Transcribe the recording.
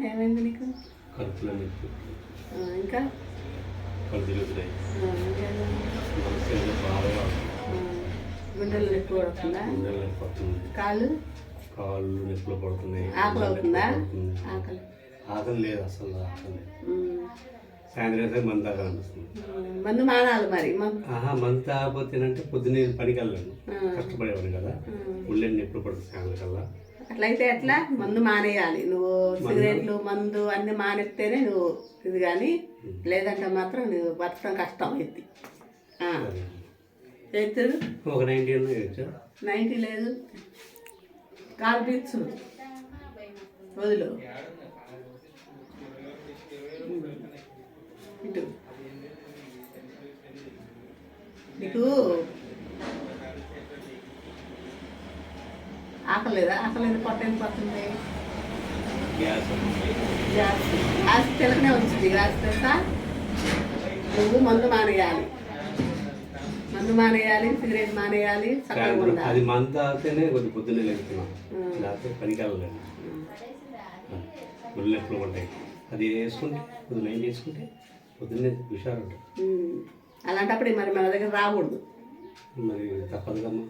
ఏమైంది నీకు? కడుపులో నొప్పి, ఇంకా కళ్ళు తిరుగుతున్నాయి, ఇంకేమైంది? బాగా గుండెలు నొప్పి కూడా వస్తుందా? గుండెలు నొప్పి వస్తుంది, కాళ్ళు కాళ్ళు నొప్పులు పడుతున్నాయి, ఆకలి అవుతుందా? ఆకలి ఆకలి లేదు అసలు. ఆకలి సాయంత్రం అయితే మందు తాగా అనిపిస్తుంది. మందు మానాలి మరి. మందు తాగకపోతేనంటే పొద్దున్న పనికి వెళ్ళాను, కష్టపడేవాడు కదా, ఉళ్ళని నొప్పులు పడుతుంది సాయంత్రం కల్లా. అట్లయితే ఎట్లా? మందు మానేయాలి. నువ్వు సిగరెట్లు మందు అన్నీ మానేస్తేనే నువ్వు ఇది, కానీ లేదంటే మాత్రం నువ్వు బతకడం కష్టం ఎత్తి ఎత్తుడు. ఒక 90 చేయొచ్చా? 90 లేదు, కాలు పీచు వదులు ఇటు. నీకు ఆకలేదా? ఆకలేదు, పొట్ట ఎందుకు వస్తుంది? గ్యాస్ గ్యాస్ తెలకనే వచ్చింది. గ్యాస్ తెలుసా? నువ్వు మందు మానేయాలి, మందు మానేయాలి, సిగరెట్ మానేయాలి, చక్కగా ఉండాలి. అది మందు తాగితేనే కొద్ది పొద్దున్నే లేకుతున్నాం, లేకపోతే పనికి వెళ్ళలేదు. ముళ్ళు ఎప్పుడు ఉంటాయి, అది వేసుకుంటే కొద్దిగా 90 వేసుకుంటే పొద్దున్నే హుషారు ఉంటుంది. అలాంటప్పుడు మరి మన దగ్గర రాకూడదు. మరి తప్పదు కమ్మా.